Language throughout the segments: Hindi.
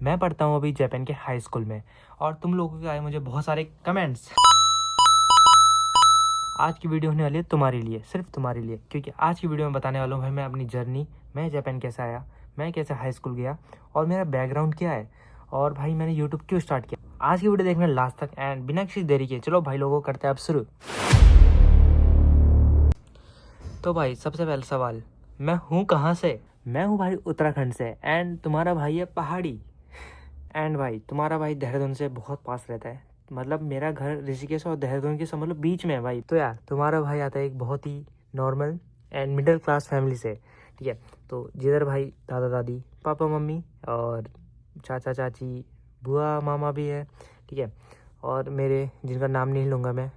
मैं पढ़ता हूँ अभी जापान के हाई स्कूल में और तुम लोगों के आए मुझे बहुत सारे कमेंट्स। आज की वीडियो होने वाली है तुम्हारे लिए, सिर्फ तुम्हारे लिए, क्योंकि आज की वीडियो में बताने वाला हूँ भाई मैं अपनी जर्नी, मैं जापान कैसे आया, मैं कैसे हाई स्कूल गया और मेरा बैकग्राउंड क्या है और भाई मैंने यूट्यूब क्यों स्टार्ट किया। आज की वीडियो देखना लास्ट तक एंड बिना किसी देरी के चलो भाई लोगों करते हैं अब शुरू। तो भाई सबसे पहला सवाल, मैं हूँ कहाँ से? मैं हूँ भाई उत्तराखंड से एंड तुम्हारा भाई है पहाड़ी। एंड भाई तुम्हारा भाई देहरादून से बहुत पास रहता है, मतलब मेरा घर ऋषिकेश और देहरादून के समझ लो बीच में है भाई। तो यार तुम्हारा भाई आता है एक बहुत ही normal and middle class family से, ठीक है। तो जिधर भाई दादा दादी पापा मम्मी और चाचा चाची बुआ मामा भी है, ठीक है। और मेरे जिनका नाम नहीं लूँगा मैं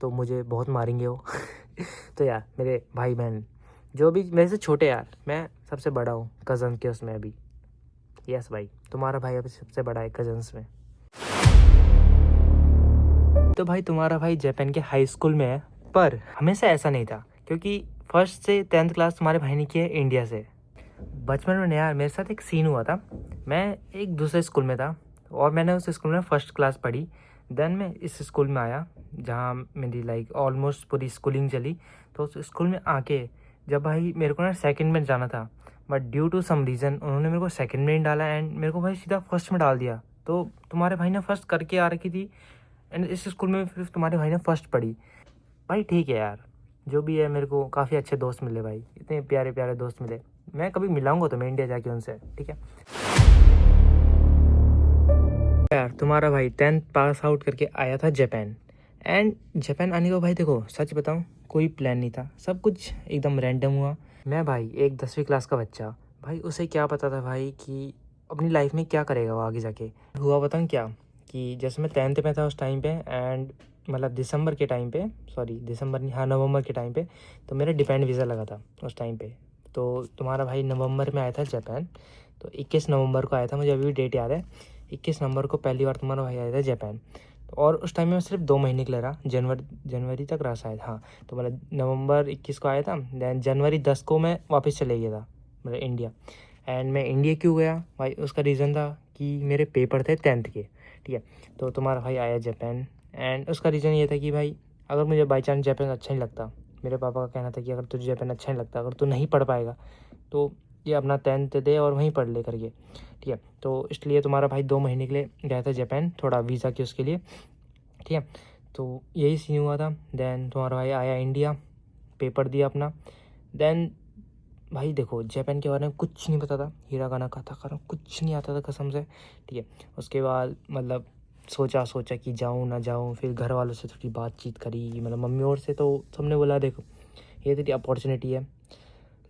तो मुझे बहुत मारेंगे वो तो यार मेरे भाई बहन जो भी मेरे से छोटे, यार मैं सबसे बड़ा हूँ कज़न के उसमें अभी। यस भाई तुम्हारा भाई अभी सबसे बड़ा है कजन्स में। तो भाई तुम्हारा भाई जापान के हाई स्कूल में है, पर हमेशा ऐसा नहीं था क्योंकि फर्स्ट से 10th क्लास तुम्हारे भाई ने की है इंडिया से। बचपन में यार मेरे साथ एक सीन हुआ था, मैं एक दूसरे स्कूल में था और मैंने उस स्कूल में फर्स्ट क्लास पढ़ी। देन मैं इस स्कूल में आया जहाँ मेरी लाइक ऑलमोस्ट पूरी स्कूलिंग चली। तो उस स्कूल में आके जब भाई मेरे को ना सेकंड में जाना था, but due to some reason उन्होंने मेरे को सेकंड में नहीं डाला एंड मेरे को भाई सीधा फर्स्ट में डाल दिया। तो तुम्हारे भाई ने फर्स्ट करके आ रखी थी एंड इस स्कूल में फिर तुम्हारे भाई ने फर्स्ट पढ़ी। भाई ठीक है यार, जो भी है मेरे को काफ़ी अच्छे दोस्त मिले भाई, इतने प्यारे प्यारे दोस्त मिले। मैं कभी मिलाऊंगा तो मैं इंडिया जाके उनसे, ठीक है। यार तुम्हारा भाई 10th पास आउट करके आया था जापान एंड जापान आने का भाई देखो सच बताऊं कोई प्लान नहीं था, सब कुछ एकदम रैंडम हुआ। मैं भाई एक 10वीं क्लास का बच्चा, भाई उसे क्या पता था भाई कि अपनी लाइफ में क्या करेगा वो आगे जाके। हुआ बताऊं क्या कि जैसे मैं 10th में था उस टाइम पे एंड मतलब दिसंबर के टाइम पे, सॉरी दिसंबर नहीं हाँ नवंबर के टाइम पे, तो मेरा डिपेंड वीज़ा लगा था उस टाइम पे। तो तुम्हारा भाई नवंबर में आया था जापान, तो 21 नवंबर को आया था, मुझे अभी भी डेट याद है। 21 नवंबर को पहली बार तुम्हारा भाई आया था जापान। और उस टाइम में सिर्फ 2 महीने के लिए रहा, जनवरी तक रहा शायद, हाँ। तो मतलब नवंबर 21 को आया था, दैन जनवरी 10 को मैं वापस चले गया था मतलब इंडिया। एंड मैं इंडिया क्यों गया भाई, उसका रीज़न था कि मेरे पेपर थे 10th के, ठीक है। तो तुम्हारा भाई आया जापान एंड उसका रीज़न ये था कि भाई अगर मुझे बाई चांस जापान अच्छा नहीं लगता, मेरे पापा का कहना था कि अगर तुझे जापान अच्छा नहीं लगता, अगर तू नहीं पढ़ पाएगा तो ये अपना 10th दे और वहीं पढ़ ले करके, ठीक है। तो इसलिए तुम्हारा भाई 2 महीने के लिए गया था जापान, थोड़ा वीज़ा के उसके लिए, ठीक है। तो यही सीन हुआ था। देन तुम्हारा भाई आया इंडिया, पेपर दिया अपना। देन भाई देखो जापान के बारे में कुछ नहीं पता था, हिरागाना काताकाना कुछ नहीं आता था कसम से, ठीक है। उसके बाद मतलब सोचा सोचा कि जाऊँ ना जाऊँ, फिर घर वालों से थोड़ी बातचीत करी मतलब मम्मी और से, तो सबने बोला देखो ये तेरी अपॉर्चुनिटी है,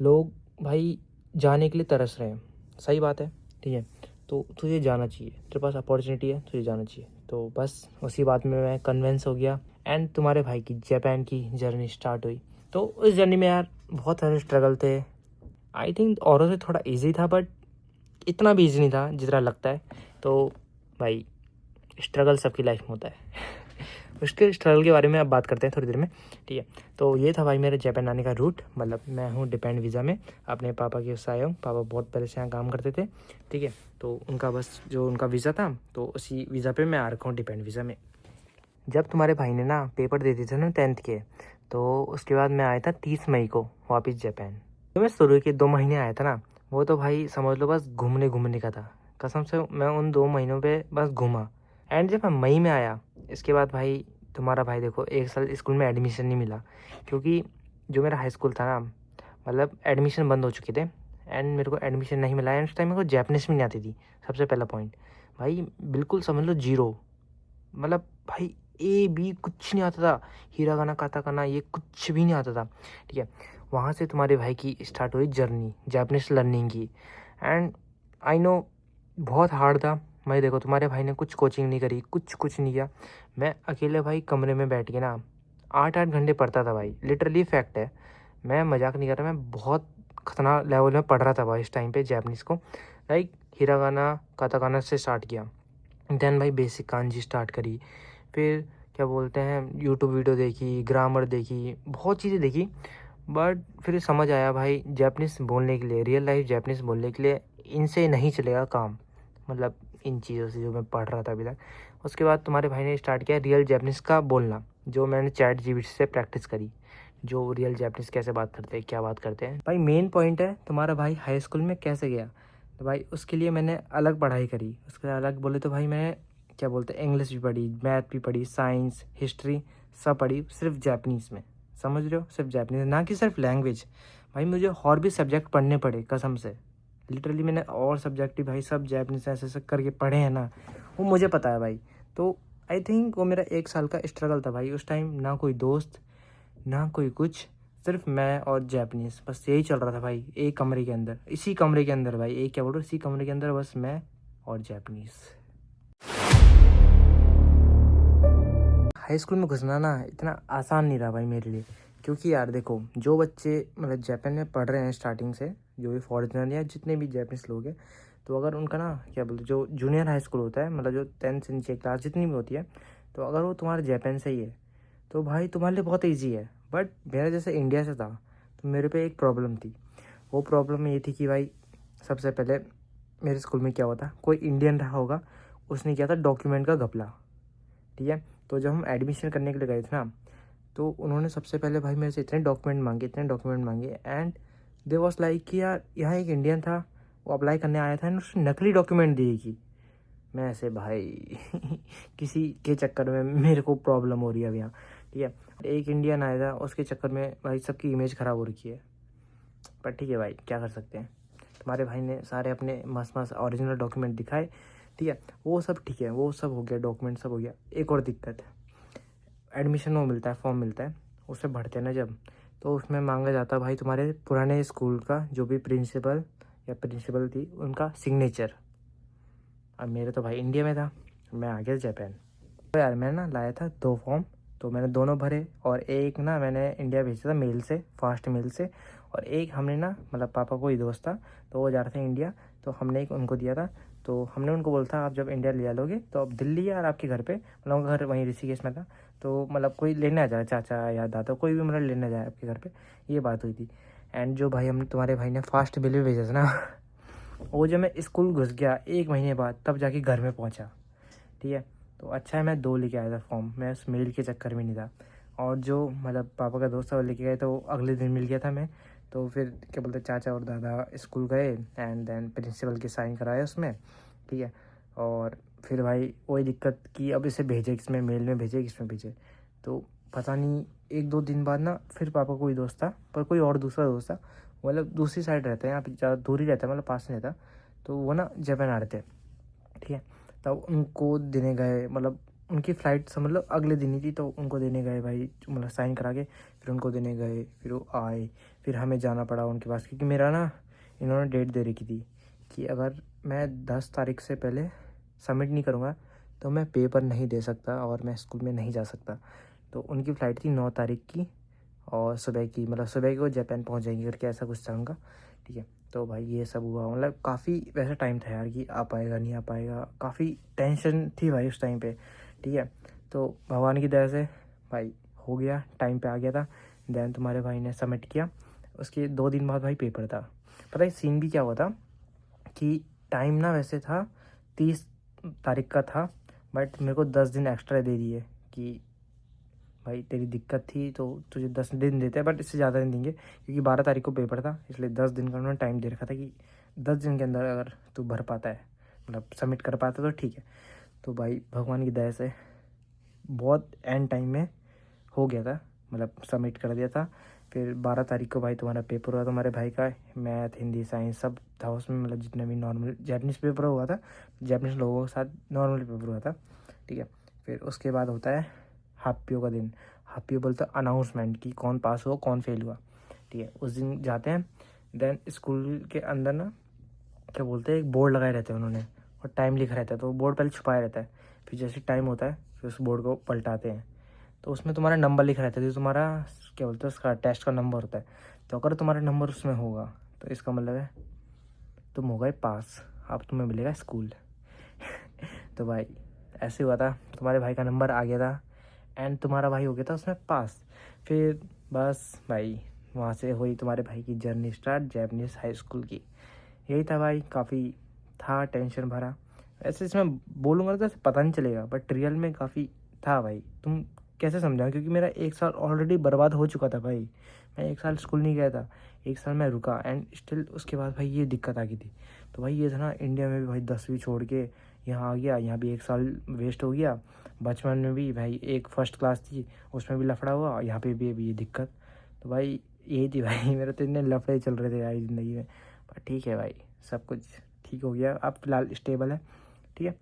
लोग भाई जाने के लिए तरस रहे हैं, सही बात है, ठीक है। तो तुझे जाना चाहिए, तेरे पास अपॉर्चुनिटी है, तुझे जाना चाहिए। तो बस उसी बात में मैं कन्विंस हो गया एंड तुम्हारे भाई की जापान की जर्नी स्टार्ट हुई। तो उस जर्नी में यार बहुत सारे स्ट्रगल थे। आई थिंक औरों से थोड़ा इजी था बट इतना भी इजी नहीं था जितना लगता है। तो भाई स्ट्रगल सबकी लाइफ में होता है उसके स्ट्रगल के बारे में अब बात करते हैं थोड़ी देर में, ठीक है। तो ये था भाई मेरे जापान आने का रूट, मतलब मैं हूँ डिपेंड वीज़ा में, अपने पापा के उससे आया हूँ। पापा बहुत पहले से यहाँ काम करते थे, ठीक है। तो उनका बस जो उनका वीज़ा था तो उसी वीज़ा पे मैं आ रखा हूँ डिपेंड वीज़ा में। जब तुम्हारे भाई ने ना पेपर दे दिए थे ना 10th के, तो उसके बाद मैं आया था 30 मई को वापस जापान। तो मैं शुरू के 2 महीने आया था ना, वो तो भाई समझ लो बस घूमने घूमने का था, कसम से मैं उन 2 महीनों पे बस घूमा। एंड जब मैं मई में आया इसके बाद भाई तुम्हारा भाई देखो 1 साल स्कूल में एडमिशन नहीं मिला, क्योंकि जो मेरा हाई स्कूल था ना मतलब एडमिशन बंद हो चुके थे एंड मेरे को एडमिशन नहीं मिला। एंड उस टाइम मेरे को जैपनीज भी नहीं आती थी, सबसे पहला पॉइंट भाई बिल्कुल समझ लो जीरो, मतलब भाई ए बी कुछ नहीं आता था, हिरागाना काताकाना ये कुछ भी नहीं आता था, ठीक है। वहाँ से तुम्हारे भाई की स्टार्ट हुई जर्नी जापानीज लर्निंग की एंड आई नो बहुत हार्ड था। मैं देखो तुम्हारे भाई ने कुछ कोचिंग नहीं करी, कुछ नहीं किया, मैं अकेले भाई कमरे में बैठ के ना 8-8 घंटे पढ़ता था भाई, लिटरली फैक्ट है, मैं मजाक नहीं कर रहा, मैं बहुत खतरनाक लेवल में पढ़ रहा था भाई इस टाइम पे जापानीज़ को। लाइक हिरागाना काताकाना से स्टार्ट किया, देन भाई बेसिक कांजी स्टार्ट करी, फिर क्या बोलते हैं यूट्यूब वीडियो देखी, ग्रामर देखी, बहुत चीज़ें देखी। बट फिर समझ आया भाई जापानीज़ बोलने के लिए, रियल लाइफ जापानीज़ बोलने के लिए इनसे नहीं चलेगा काम, मतलब इन चीज़ों से जो मैं पढ़ रहा था अभी तक। उसके बाद तुम्हारे भाई ने स्टार्ट किया रियल जैपनीज़ का बोलना, जो मैंने चैट जीपीटी से प्रैक्टिस करी, जो रियल जैपनीज़ कैसे बात करते हैं, क्या बात करते हैं। भाई मेन पॉइंट है तुम्हारा भाई हाई स्कूल में कैसे गया, तो भाई उसके लिए मैंने अलग पढ़ाई करी। उसके अलग बोले तो भाई मैंने क्या बोलते हैं, इंग्लिश भी पढ़ी, मैथ भी पढ़ी, साइंस, हिस्ट्री सब पढ़ी, सिर्फ जापनीज़ में। समझ रहे हो, सिर्फ जापनीज़, ना कि सिर्फ लैंग्वेज। भाई मुझे और भी सब्जेक्ट पढ़ने पड़े कसम से, लिटरली मैंने और सब्जेक्ट ही भाई सब जापनीज़ ऐसे ऐसे करके पढ़े हैं ना, वो मुझे पता है भाई। तो आई थिंक वो मेरा 1 साल का स्ट्रगल था भाई। उस टाइम ना कोई दोस्त, ना कोई कुछ, सिर्फ मैं और जापनीज़, बस यही चल रहा था भाई। एक कमरे के अंदर, इसी कमरे के अंदर भाई, एक क्या बोल रहा हूँ, इसी कमरे के अंदर बस मैं और जापनीज़। हाई स्कूल में घुसना ना इतना आसान नहीं रहा भाई मेरे लिए, क्योंकि यार देखो, जो बच्चे मतलब जापान में पढ़ रहे हैं स्टार्टिंग से, जो भी फॉरेनर या जितने भी जापानीज लोग हैं, तो अगर उनका ना क्या बोलते, जो जूनियर हाई स्कूल होता है, मतलब जो 10th से नीचे क्लास जितनी भी होती है, तो अगर वो तुम्हारे जापान से ही है तो भाई तुम्हारे लिए बहुत ईजी है। बट मेरा जैसे इंडिया से था, तो मेरे पे एक प्रॉब्लम थी। वो प्रॉब्लम ये थी कि भाई सबसे पहले मेरे स्कूल में क्या हुआ था, कोई इंडियन रहा होगा, उसने किया था डॉक्यूमेंट का घपला, ठीक है। तो जब हम एडमिशन करने के लिए गए थे ना, तो उन्होंने सबसे पहले भाई मेरे से इतने डॉक्यूमेंट मांगे, इतने डॉक्यूमेंट मांगे, एंड दे वॉज लाइक कि यार यहाँ एक इंडियन था, वो अप्लाई करने आया था एंड उसने नकली डॉक्यूमेंट दिए कि मैं ऐसे भाई किसी के चक्कर में मेरे को प्रॉब्लम हो रही है अब यहाँ, ठीक है। एक इंडियन आया था, उसके चक्कर में भाई सबकी इमेज ख़राब हो रखी है। पर ठीक है भाई, क्या कर सकते हैं। तुम्हारे भाई ने सारे अपने मस्त मस्त ओरिजिनल डॉक्यूमेंट दिखाए, ठीक है, वो सब ठीक है, वो सब हो गया, डॉक्यूमेंट सब हो गया। एक और दिक्कत है, एडमिशन वो मिलता है, फॉर्म मिलता है, उससे भरते हैं ना जब, तो उसमें मांगा जाता है भाई तुम्हारे पुराने स्कूल का जो भी प्रिंसिपल या प्रिंसिपल थी उनका सिग्नेचर। अब मेरे तो भाई इंडिया में था, मैं आ गया जापान। तो यार मैं ना लाया था 2 फॉर्म, तो मैंने दोनों भरे, और एक ना मैंने इंडिया भेजा था मेल से, फास्ट मेल से, और एक हमने ना मतलब पापा को ही दोस्त था, तो वो जा रहे थे इंडिया, तो हमने एक उनको दिया था। तो हमने उनको बोला था आप जब इंडिया ले लोगे तो आप दिल्ली या आपके घर पे, मतलब उनका घर वहीं ऋषिकेश में था, तो मतलब कोई लेने आ जाए, चाचा या दादा कोई भी मतलब लेने जाए आपके घर पे, ये बात हुई थी। एंड जो भाई हमने तुम्हारे भाई ने फास्ट बिल भी भेजा था ना वो जब मैं स्कूल घुस गया 1 महीने बाद, तब जाके घर में पहुंचा, ठीक है। तो अच्छा है मैं 2 लेके आया था फॉर्म, मैं उस मेल के चक्कर में नहीं था। और जो मतलब पापा का दोस्त था वो लेके गए, तो अगले दिन मिल गया था मैं। तो फिर क्या बोलते, चाचा और दादा स्कूल गए एंड देन प्रिंसिपल के साइन कराए उसमें, ठीक है। और फिर भाई वही दिक्कत कि अब इसे भेजे किसमें, मेल में भेजे किसमें भेजे, तो पता नहीं 1-2 दिन बाद ना फिर पापा कोई दोस्त था, पर कोई और दूसरा दोस्त था, मतलब दूसरी साइड रहता है, यहाँ पे ज़्यादा दूर ही रहता है, मतलब पास नहीं रहता, तो वो ना जापान आ रहे थे, ठीक है। तब उनको देने गए, मतलब उनकी फ़्लाइट समझ लो अगले दिन ही थी, तो उनको देने गए भाई, मतलब साइन करा के फिर उनको देने गए, फिर वो आए, फिर हमें जाना पड़ा उनके पास, क्योंकि मेरा ना इन्होंने डेट दे रखी थी कि अगर मैं 10 तारीख से पहले सबमिट नहीं करूँगा तो मैं पेपर नहीं दे सकता और मैं स्कूल में नहीं जा सकता। तो उनकी फ़्लाइट थी 9 तारीख की, और सुबह की, मतलब सुबह को जापान पहुंच जाएंगे करके ऐसा कुछ था उनका, ठीक है। तो भाई ये सब हुआ, मतलब काफ़ी वैसा टाइम था यार कि आ पाएगा नहीं आ पाएगा, काफ़ी टेंशन थी भाई उस टाइम पे, ठीक है। तो भगवान की दया से भाई हो गया, टाइम पे आ गया था। देन तुम्हारे भाई ने सबमिट किया, उसके 2 दिन बाद भाई पेपर था। पता है सीन भी क्या हुआ था कि टाइम ना वैसे था 30 तारीख का था, बट मेरे को 10 दिन एक्स्ट्रा दे दिए कि भाई तेरी दिक्कत थी तो तुझे 10 दिन देते हैं, बट इससे ज़्यादा नहीं देंगे, क्योंकि 12 तारीख को पेपर था, इसलिए 10 दिन का उन्होंने टाइम दे रखा था कि 10 दिन के अंदर अगर तू भर पाता है, मतलब सबमिट कर पाता है तो ठीक है। तो भाई भगवान की दया से बहुत एंड टाइम में हो गया था, मतलब सबमिट कर दिया था। फिर 12 तारीख को भाई तुम्हारा पेपर हुआ, तुम्हारे भाई का मैथ हिंदी साइंस सब था उसमें, मतलब जितने भी नॉर्मल जैपनीज़ पेपर हुआ था, जैपनीज़ लोगों के साथ नॉर्मल पेपर हुआ था, ठीक है। फिर उसके बाद होता है हाप्पियो का दिन। हाप्पियो बोलते हैं अनाउंसमेंट कि कौन पास हुआ कौन फेल हुआ, ठीक है, उस दिन जाते हैं। देन स्कूल के अंदर ना क्या बोलते हैं, एक बोर्ड लगाए रहते हैं उन्होंने, और टाइम लिखा रहता है, तो वो बोर्ड पहले छुपाया रहता है, फिर जैसे टाइम होता है फिर उस बोर्ड को पलटाते हैं, तो उसमें तुम्हारा नंबर लिखा रहता है, जो तुम्हारा क्या बोलते हैं उसका टेस्ट का नंबर होता है। तो अगर तुम्हारा नंबर उसमें होगा तो इसका मतलब है तुम हो गए पास, अब तुम्हें मिलेगा स्कूल तो भाई ऐसे हुआ था, तुम्हारे भाई का नंबर आ गया था एंड तुम्हारा भाई हो गया था उसमें पास। फिर बस भाई वहाँ से हुई तुम्हारे भाई की journey start Japanese high school की। यही था भाई, काफ़ी था टेंशन भरा, ऐसे इसमें बोलूँगा तो ऐसे पता नहीं चलेगा, बट रियल में काफ़ी था भाई। तुम कैसे समझाओ, क्योंकि मेरा 1 साल ऑलरेडी बर्बाद हो चुका था भाई। मैं 1 साल स्कूल नहीं गया था, 1 साल मैं रुका एंड स्टिल उसके बाद भाई ये दिक्कत आ गई थी। तो भाई ये था ना, इंडिया में भी भाई 10वीं छोड़ के यहाँ आ गया, यहाँ भी 1 साल वेस्ट हो गया। बचपन में भी भाई एक फर्स्ट क्लास थी, उसमें भी लफड़ा हुआ, यहाँ पे भी अभी ये दिक्कत। तो भाई यही थी भाई मेरे तो इतने लफड़े चल रहे थे भाई ज़िंदगी में। पर ठीक है भाई, सब कुछ ठीक हो गया, अब फिलहाल स्टेबल है। ठीक है,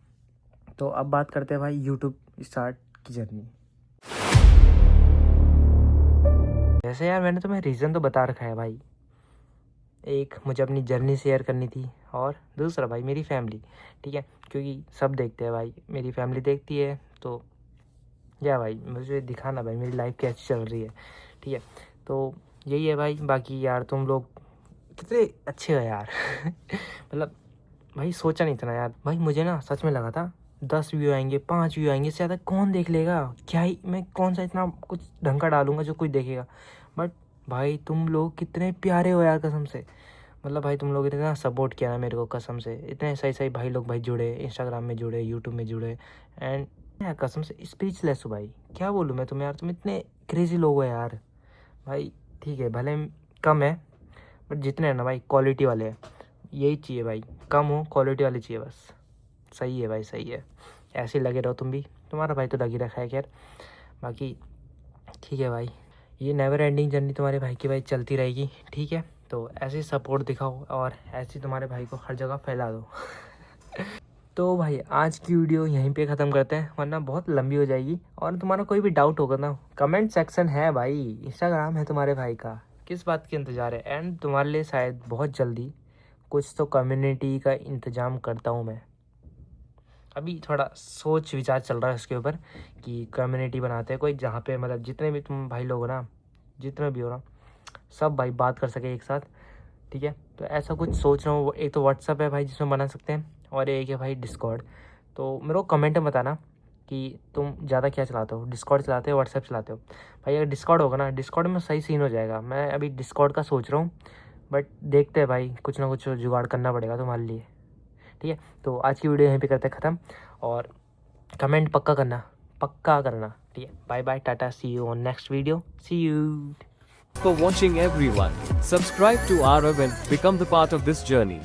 तो अब बात करते हैं भाई यूट्यूब स्टार्ट की जर्नी। जैसे यार मैंने तुम्हें रीज़न तो बता रखा है भाई, एक मुझे अपनी जर्नी शेयर करनी थी और दूसरा भाई मेरी फैमिली। ठीक है, क्योंकि सब देखते हैं भाई, मेरी फैमिली देखती है, तो या भाई मुझे दिखाना भाई मेरी लाइफ कैसी चल रही है। ठीक है, तो यही है भाई। बाकी यार तुम लोग कितने अच्छे हो यार मतलब भाई सोचा नहीं था ना यार भाई, मुझे ना सच में लगा था 10 व्यू आएंगे, 5 व्यू आएंगे, इससे ज़्यादा कौन देख लेगा, क्या ही मैं कौन सा इतना कुछ ढंग का डालूंगा जो कोई देखेगा। बट भाई तुम लोग कितने प्यारे हो यार कसम से, मतलब भाई तुम लोग इतना सपोर्ट किया ना मेरे को कसम से, इतने सही सही भाई लोग भाई जुड़े, इंस्टाग्राम में जुड़े, यूट्यूब में जुड़े एंड यार कसम से स्पीचलेस हो भाई, क्या बोलूँ मैं तुम्हें यार, तुम इतने क्रेजी लोग हो यार भाई। ठीक है भले कम है, बट जितने हैं ना भाई क्वालिटी वाले हैं, यही चाहिए भाई, कम हो क्वालिटी वाले चाहिए बस। सही है भाई, सही है, ऐसे ही लगे रहो तुम भी, तुम्हारा भाई तो लग ही रखा है खैर। बाकी ठीक है भाई, ये नेवर एंडिंग जर्नी तुम्हारे भाई की भाई चलती रहेगी। ठीक है, तो ऐसे ही सपोर्ट दिखाओ और ऐसे ही तुम्हारे भाई को हर जगह फैला दो तो भाई आज की वीडियो यहीं पे ख़त्म करते हैं, वरना बहुत लंबी हो जाएगी। और तुम्हारा कोई भी डाउट होगा ना, कमेंट सेक्शन है भाई, इंस्टाग्राम है तुम्हारे भाई का, किस बात की इंतज़ार है। एंड तुम्हारे लिए शायद बहुत जल्दी कुछ तो कम्युनिटी का इंतज़ाम करता हूँ मैं, अभी थोड़ा सोच विचार चल रहा है इसके ऊपर कि कम्युनिटी बनाते हैं कोई, जहाँ पे मतलब जितने भी तुम भाई लोग हो ना, जितने भी हो ना, सब भाई बात कर सके एक साथ। ठीक है, तो ऐसा कुछ सोच रहा हूँ। एक तो व्हाट्सअप है भाई जिसमें बना सकते हैं, और एक है भाई डिस्कॉर्ड। तो मेरे को कमेंट में बताना कि तुम ज़्यादा क्या चलाते हो, डिस्कॉर्ड चलाते हो व्हाट्सएप चलाते हो। भाई अगर डिस्कॉर्ड होगा ना, डिस्कॉर्ड में सही सीन हो जाएगा। मैं अभी डिस्कॉर्ड का सोच रहा हूँ, बट देखते हैं भाई, कुछ ना कुछ जुगाड़ करना पड़ेगा तुम्हारे लिए। ठीक है, तो आज की वीडियो यहीं पे करते हैं ख़त्म, और कमेंट पक्का करना, पक्का करना। ठीक है, bye bye, tata, see you on next video, see you. For watching everyone, subscribe to Arav and become the part of this journey.